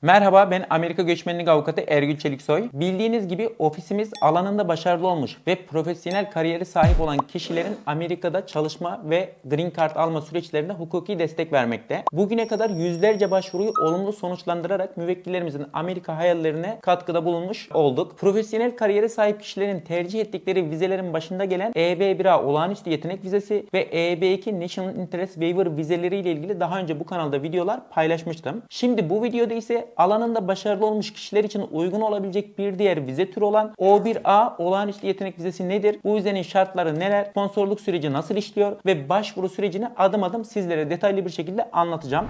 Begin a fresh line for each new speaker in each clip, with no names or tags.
Merhaba, ben Amerika Göçmenlik Avukatı Ergül Çeliksoy. Bildiğiniz gibi ofisimiz alanında başarılı olmuş ve profesyonel kariyeri sahip olan kişilerin Amerika'da çalışma ve Green Card alma süreçlerinde hukuki destek vermekte. Bugüne kadar yüzlerce başvuruyu olumlu sonuçlandırarak müvekkillerimizin Amerika hayallerine katkıda bulunmuş olduk. Profesyonel kariyeri sahip kişilerin tercih ettikleri vizelerin başında gelen EB-1A olağanüstü yetenek vizesi ve EB-2 National Interest Waiver vizeleriyle ilgili daha önce bu kanalda videolar paylaşmıştım. Şimdi bu videoda ise alanında başarılı olmuş kişiler için uygun olabilecek bir diğer vize türü olan O1A olağanüstü yetenek vizesi nedir? Bu vizenin şartları neler? Sponsorluk süreci nasıl işliyor? Ve başvuru sürecini adım adım sizlere detaylı bir şekilde anlatacağım.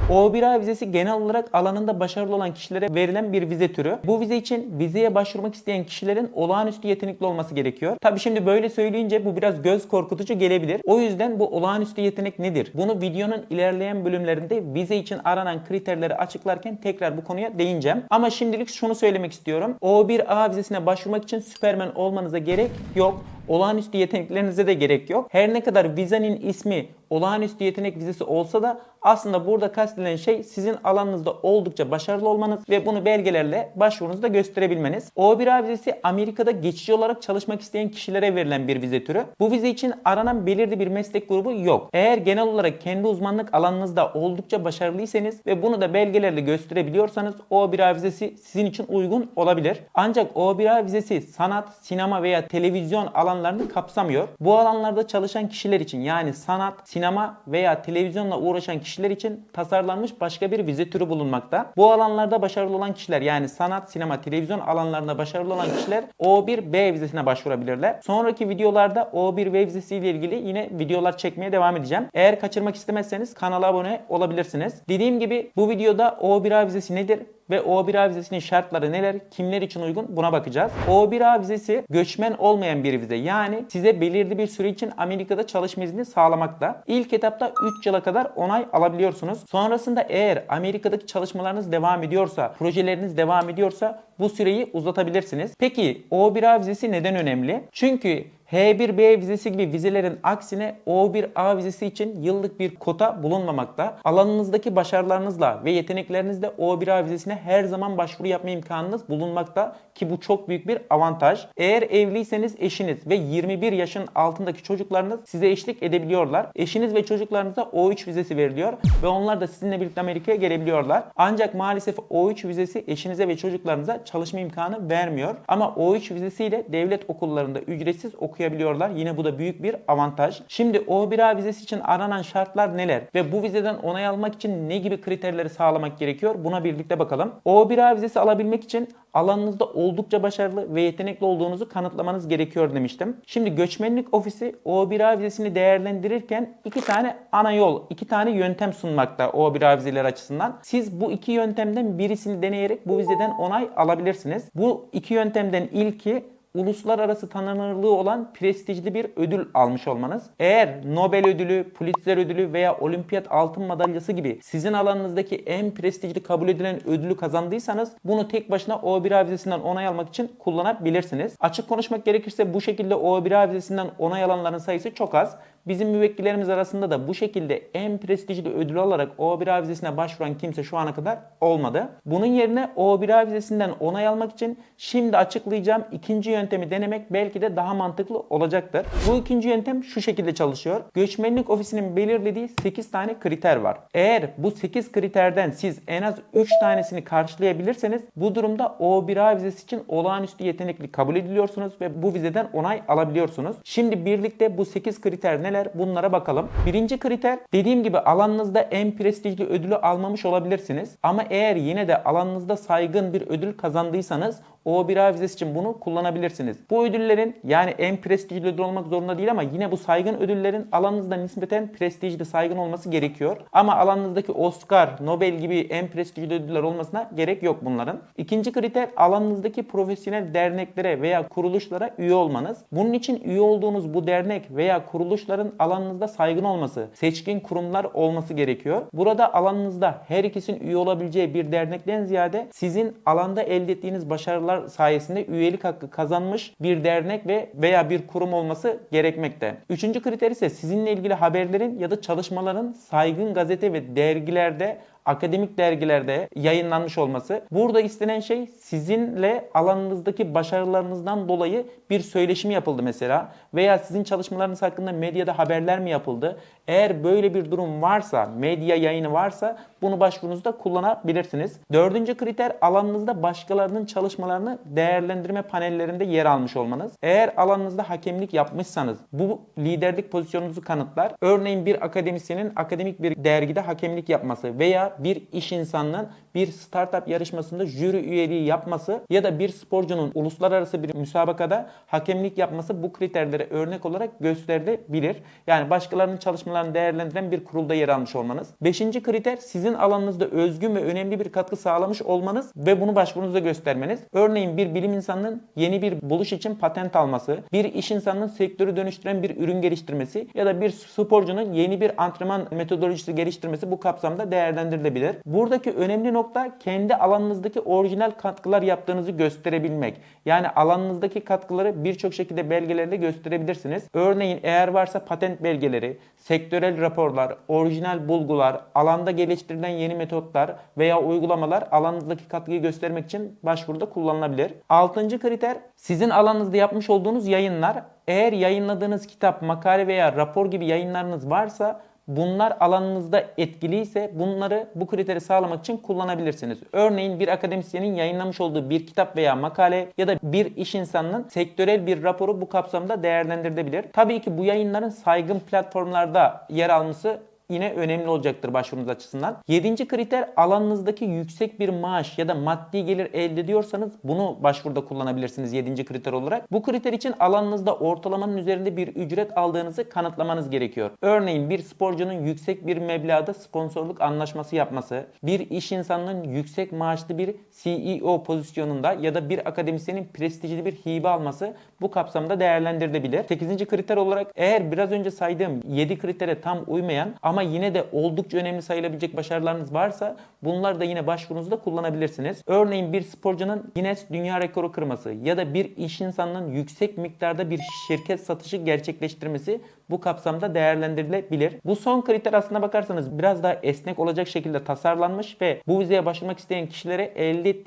O1A vizesi genel olarak alanında başarılı olan kişilere verilen bir vize türü. Bu vize için vizeye başvurmak isteyen kişilerin olağanüstü yetenekli olması gerekiyor. Tabi şimdi böyle söyleyince bu biraz göz korkutucu gelebilir. O yüzden bu olağanüstü yetenek nedir? Bunu videonun ilerleyen bölümlerinde vize için aranan kriterleri açıklarken tekrar bu konuya değineceğim. Ama şimdilik şunu söylemek istiyorum. O1A vizesine başvurmak için Süpermen olmanıza gerek yok. Olağanüstü yeteneklerinize de gerek yok. Her ne kadar vizenin ismi olağanüstü yetenek vizesi olsa da aslında burada kastedilen şey sizin alanınızda oldukça başarılı olmanız ve bunu belgelerle başvurunuzda gösterebilmeniz. O1A vizesi Amerika'da geçici olarak çalışmak isteyen kişilere verilen bir vize türü. Bu vize için aranan belirli bir meslek grubu yok. Eğer genel olarak kendi uzmanlık alanınızda oldukça başarılıysanız ve bunu da belgelerle gösterebiliyorsanız O1A vizesi sizin için uygun olabilir. Ancak O1A vizesi sanat, sinema veya televizyon alanlarını kapsamıyor. Bu alanlarda çalışan kişiler için, yani sanat, sinema veya televizyonla uğraşan kişiler için tasarlanmış başka bir vize türü bulunmakta. Bu alanlarda başarılı olan kişiler, yani sanat, sinema, televizyon alanlarında başarılı olan kişiler O1B vizesine başvurabilirler. Sonraki videolarda O1B vizesi ile ilgili yine videolar çekmeye devam edeceğim. Eğer kaçırmak istemezseniz kanala abone olabilirsiniz. Dediğim gibi bu videoda O1A vizesi nedir ve O1A vizesinin şartları neler, kimler için uygun, buna bakacağız. O1A vizesi göçmen olmayan bir vize. Yani size belirli bir süre için Amerika'da çalışma izni sağlamakta. İlk etapta 3 yıla kadar onay alabiliyorsunuz. Sonrasında eğer Amerika'daki çalışmalarınız devam ediyorsa, projeleriniz devam ediyorsa bu süreyi uzatabilirsiniz. Peki O1A vizesi neden önemli? Çünkü H1B vizesi gibi vizelerin aksine O1A vizesi için yıllık bir kota bulunmamakta. Alanınızdaki başarılarınızla ve yeteneklerinizle O1A vizesine her zaman başvuru yapma imkanınız bulunmakta ki bu çok büyük bir avantaj. Eğer evliyseniz eşiniz ve 21 yaşın altındaki çocuklarınız size eşlik edebiliyorlar. Eşiniz ve çocuklarınıza O3 vizesi veriliyor ve onlar da sizinle birlikte Amerika'ya gelebiliyorlar. Ancak maalesef O3 vizesi eşinize ve çocuklarınıza çalışma imkanı vermiyor. Ama O3 vizesiyle devlet okullarında ücretsiz okuyabiliyorlar. Yine bu da büyük bir avantaj. Şimdi O1A vizesi için aranan şartlar neler ve bu vizeden onay almak için ne gibi kriterleri sağlamak gerekiyor? Buna birlikte bakalım. O1A vizesi alabilmek için alanınızda oldukça başarılı ve yetenekli olduğunuzu kanıtlamanız gerekiyor demiştim. Şimdi göçmenlik ofisi O1A vizesini değerlendirirken iki tane ana yol, iki tane yöntem sunmakta O1A vizeleri açısından. Siz bu iki yöntemden birisini deneyerek bu vizeden onay alabilirsiniz. Bu iki yöntemden ilki uluslararası tanınırlığı olan prestijli bir ödül almış olmanız. Eğer Nobel ödülü, Pulitzer ödülü veya olimpiyat altın madalyası gibi sizin alanınızdaki en prestijli kabul edilen ödülü kazandıysanız bunu tek başına O1A vizesinden onay almak için kullanabilirsiniz. Açık konuşmak gerekirse bu şekilde O1A vizesinden onay alanların sayısı çok az. Bizim müvekkillerimiz arasında da bu şekilde en prestijli ödül olarak O1A vizesine başvuran kimse şu ana kadar olmadı. Bunun yerine O1A vizesinden onay almak için şimdi açıklayacağım ikinci yöntemi denemek belki de daha mantıklı olacaktır. Bu ikinci yöntem şu şekilde çalışıyor. Göçmenlik ofisinin belirlediği 8 tane kriter var. Eğer bu 8 kriterden siz en az 3 tanesini karşılayabilirseniz bu durumda O1A vizesi için olağanüstü yetenekli kabul ediliyorsunuz ve bu vizeden onay alabiliyorsunuz. Şimdi birlikte bu 8 kriter neler? Bunlara bakalım. Birinci kriter, dediğim gibi alanınızda en prestijli ödülü almamış olabilirsiniz. Ama eğer yine de alanınızda saygın bir ödül kazandıysanız O1A vizesi için bunu kullanabilirsiniz. Bu ödüllerin, yani en prestijli ödül olmak zorunda değil ama yine bu saygın ödüllerin alanınızda nispeten prestijli, saygın olması gerekiyor. Ama alanınızdaki Oscar, Nobel gibi en prestijli ödüller olmasına gerek yok bunların. İkinci kriter, alanınızdaki profesyonel derneklere veya kuruluşlara üye olmanız. Bunun için üye olduğunuz bu dernek veya kuruluşların alanınızda saygın olması, seçkin kurumlar olması gerekiyor. Burada alanınızda her ikisinin üye olabileceği bir dernekten ziyade sizin alanda elde ettiğiniz başarılar başvurular sayesinde üyelik hakkı kazanmış bir dernek veya bir kurum olması gerekmekte. Üçüncü kriter ise sizinle ilgili haberlerin ya da çalışmaların saygın gazete ve dergilerde, akademik dergilerde yayınlanmış olması. Burada istenen şey sizinle alanınızdaki başarılarınızdan dolayı bir söyleşim yapıldı mesela veya sizin çalışmalarınız hakkında medyada haberler mi yapıldı? Eğer böyle bir durum varsa, medya yayını varsa bunu başvurunuzda kullanabilirsiniz. Dördüncü kriter alanınızda başkalarının çalışmalarını değerlendirme panellerinde yer almış olmanız. Eğer alanınızda hakemlik yapmışsanız bu liderlik pozisyonunuzu kanıtlar. Örneğin bir akademisyenin akademik bir dergide hakemlik yapması veya bir iş insanının bir startup yarışmasında jüri üyeliği yapması ya da bir sporcunun uluslararası bir müsabakada hakemlik yapması bu kriterlere örnek olarak gösterilebilir. Yani başkalarının çalışmalarını değerlendiren bir kurulda yer almış olmanız. Beşinci kriter sizin alanınızda özgün ve önemli bir katkı sağlamış olmanız ve bunu başvurunuzda göstermeniz. Örneğin bir bilim insanının yeni bir buluş için patent alması, bir iş insanının sektörü dönüştüren bir ürün geliştirmesi ya da bir sporcunun yeni bir antrenman metodolojisi geliştirmesi bu kapsamda değerlendirilebilir. Buradaki önemli nokta kendi alanınızdaki orijinal katkılar yaptığınızı gösterebilmek. Yani alanınızdaki katkıları birçok şekilde belgelerle gösterebilirsiniz. Örneğin eğer varsa patent belgeleri, sektörel raporlar, orijinal bulgular, alanda geliştirilen yeni metotlar veya uygulamalar alanınızdaki katkıyı göstermek için başvuruda kullanılabilir. Altıncı kriter sizin alanınızda yapmış olduğunuz yayınlar. Eğer yayınladığınız kitap, makale veya rapor gibi yayınlarınız varsa bunlar alanınızda etkiliyse bunları bu kriteri sağlamak için kullanabilirsiniz. Örneğin bir akademisyenin yayınlamış olduğu bir kitap veya makale ya da bir iş insanının sektörel bir raporu bu kapsamda değerlendirilebilir. Tabii ki bu yayınların saygın platformlarda yer alması yine önemli olacaktır başvurunuz açısından. Yedinci kriter alanınızdaki yüksek bir maaş ya da maddi gelir elde ediyorsanız bunu başvuruda kullanabilirsiniz 7. kriter olarak. Bu kriter için alanınızda ortalamanın üzerinde bir ücret aldığınızı kanıtlamanız gerekiyor. Örneğin bir sporcunun yüksek bir meblağda sponsorluk anlaşması yapması, bir iş insanının yüksek maaşlı bir CEO pozisyonunda ya da bir akademisyenin prestijli bir hibe alması bu kapsamda değerlendirilebilir. 8. kriter olarak eğer biraz önce saydığım 7 kritere tam uymayan ama yine de oldukça önemli sayılabilecek başarılarınız varsa bunlar da yine başvurunuzda kullanabilirsiniz. Örneğin bir sporcunun Guinness Dünya Rekoru kırması ya da bir iş insanının yüksek miktarda bir şirket satışı gerçekleştirmesi bu kapsamda değerlendirilebilir. Bu son kriter aslına bakarsanız biraz daha esnek olacak şekilde tasarlanmış ve bu vizeye başvurmak isteyen kişilere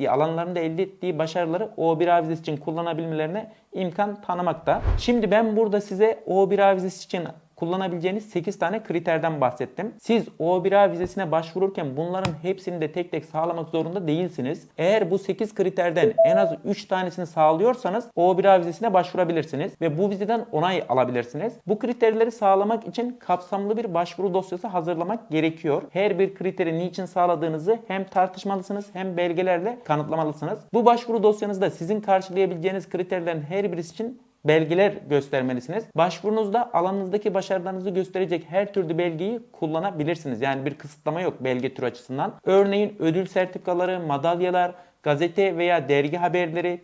alanlarında elde ettiği başarıları O1A vizesi için kullanabilmelerine imkan tanımakta. Şimdi ben burada size O1A vizesi için kullanabileceğiniz 8 tane kriterden bahsettim. Siz O1A vizesine başvururken bunların hepsini de tek tek sağlamak zorunda değilsiniz. Eğer bu 8 kriterden en az 3 tanesini sağlıyorsanız O1A vizesine başvurabilirsiniz ve bu vizeden onay alabilirsiniz. Bu kriterleri sağlamak için kapsamlı bir başvuru dosyası hazırlamak gerekiyor. Her bir kriteri niçin sağladığınızı hem tartışmalısınız hem belgelerle kanıtlamalısınız. Bu başvuru dosyanızda sizin karşılayabileceğiniz kriterlerin her birisi için belgeler göstermelisiniz. Başvurunuzda alanınızdaki başarılarınızı gösterecek her türlü belgeyi kullanabilirsiniz. Yani bir kısıtlama yok belge türü açısından. Örneğin ödül sertifikaları, madalyalar, gazete veya dergi haberleri,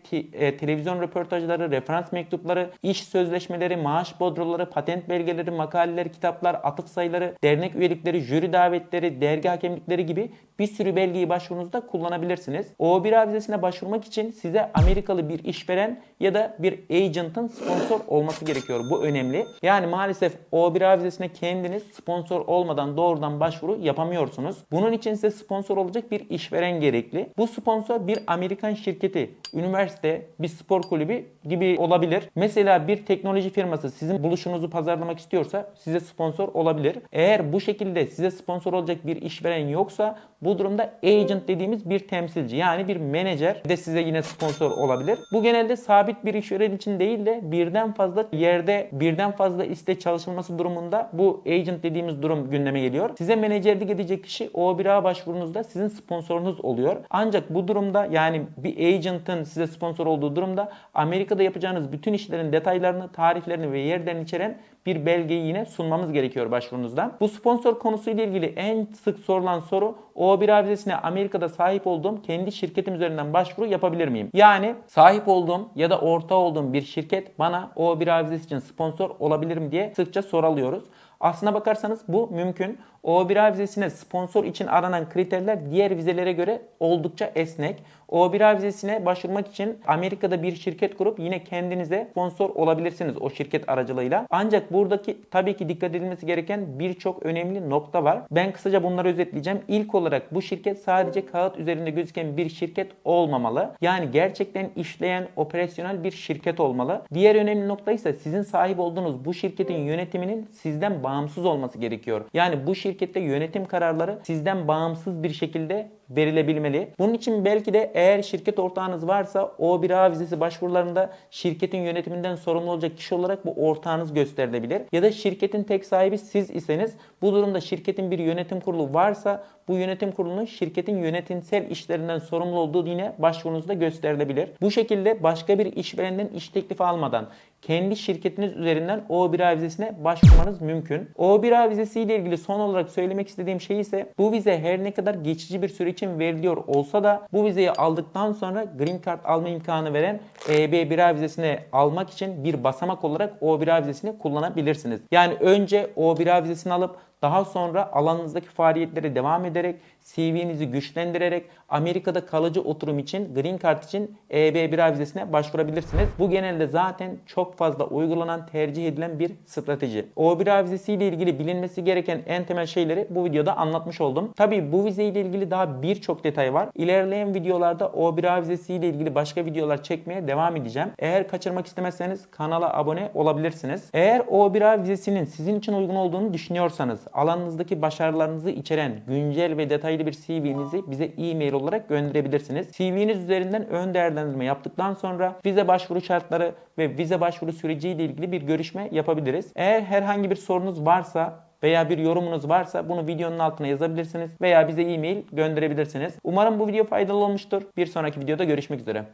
televizyon röportajları, referans mektupları, iş sözleşmeleri, maaş bodroları, patent belgeleri, makaleler, kitaplar, atıf sayıları, dernek üyelikleri, jüri davetleri, dergi hakemlikleri gibi bir sürü belgeyi başvurunuzda kullanabilirsiniz. O1A vizesine başvurmak için size Amerikalı bir işveren ya da bir agent'ın sponsor olması gerekiyor. Bu önemli. Yani maalesef O1A vizesine kendiniz sponsor olmadan doğrudan başvuru yapamıyorsunuz. Bunun için size sponsor olacak bir işveren gerekli. Bu sponsor bir Amerikan şirketi, üniversite, bir spor kulübü gibi olabilir. Mesela bir teknoloji firması sizin buluşunuzu pazarlamak istiyorsa size sponsor olabilir. Eğer bu şekilde size sponsor olacak bir işveren yoksa bu durumda agent dediğimiz bir temsilci yani bir menajer de size yine sponsor olabilir. Bu genelde sabit bir işveren için değil de birden fazla yerde birden fazla işte çalışılması durumunda bu agent dediğimiz durum gündeme geliyor. Size menajerlik edecek kişi O1A başvurunuzda sizin sponsorunuz oluyor. Ancak bu durumda yani bir agent'ın size sponsor olduğu durumda Amerika'da yapacağınız bütün işlerin detaylarını, tarihlerini ve yerlerini içeren bir belgeyi yine sunmamız gerekiyor başvurunuzda. Bu sponsor konusuyla ilgili en sık sorulan soru O1A vizesine Amerika'da sahip olduğum kendi şirketim üzerinden başvuru yapabilir miyim? Yani sahip olduğum ya da ortağı olduğum bir şirket bana O1A vizesi için sponsor olabilir mi diye sıkça sorulıyoruz. Aslına bakarsanız bu mümkün. O1A vizesine sponsor için aranan kriterler diğer vizelere göre oldukça esnek. O1A vizesine başvurmak için Amerika'da bir şirket kurup yine kendinize sponsor olabilirsiniz o şirket aracılığıyla. Ancak buradaki tabii ki dikkat edilmesi gereken birçok önemli nokta var. Ben kısaca bunları özetleyeceğim. İlk olarak bu şirket sadece kağıt üzerinde gözüken bir şirket olmamalı. Yani gerçekten işleyen, operasyonel bir şirket olmalı. Diğer önemli nokta ise sizin sahip olduğunuz bu şirketin yönetiminin sizden bağımsız olması gerekiyor. Yani bu şirkette yönetim kararları sizden bağımsız bir şekilde verilebilmeli. Bunun için belki de eğer şirket ortağınız varsa O1A vizesi başvurularında şirketin yönetiminden sorumlu olacak kişi olarak bu ortağınız gösterilebilir. Ya da şirketin tek sahibi siz iseniz bu durumda şirketin bir yönetim kurulu varsa bu yönetim kurulunun şirketin yönetimsel işlerinden sorumlu olduğu yine başvurunuzda gösterilebilir. Bu şekilde başka bir işverenden iş teklifi almadan kendi şirketiniz üzerinden O1A vizesine başvurmanız mümkün. O1A vizesi ile ilgili son olarak söylemek istediğim şey ise bu vize her ne kadar geçici bir süre için veriliyor olsa da bu vizeyi aldıktan sonra Green Card alma imkanı veren EB1A vizesini almak için bir basamak olarak O1A vizesini kullanabilirsiniz. Yani önce O1A vizesini alıp daha sonra alanınızdaki faaliyetlere devam ederek, CV'nizi güçlendirerek Amerika'da kalıcı oturum için, Green Card için EB1A vizesine başvurabilirsiniz. Bu genelde zaten çok fazla uygulanan, tercih edilen bir strateji. O1A vizesi ile ilgili bilinmesi gereken en temel şeyleri bu videoda anlatmış oldum. Tabii bu vize ile ilgili daha birçok detay var. İlerleyen videolarda O1A vizesi ile ilgili başka videolar çekmeye devam edeceğim. Eğer kaçırmak istemezseniz kanala abone olabilirsiniz. Eğer O1A vizesinin sizin için uygun olduğunu düşünüyorsanız, alanınızdaki başarılarınızı içeren güncel ve detaylı bir CV'nizi bize e-mail olarak gönderebilirsiniz. CV'niz üzerinden ön değerlendirme yaptıktan sonra vize başvuru şartları ve vize başvuru süreciyle ilgili bir görüşme yapabiliriz. Eğer herhangi bir sorunuz varsa veya bir yorumunuz varsa bunu videonun altına yazabilirsiniz veya bize e-mail gönderebilirsiniz. Umarım bu video faydalı olmuştur. Bir sonraki videoda görüşmek üzere.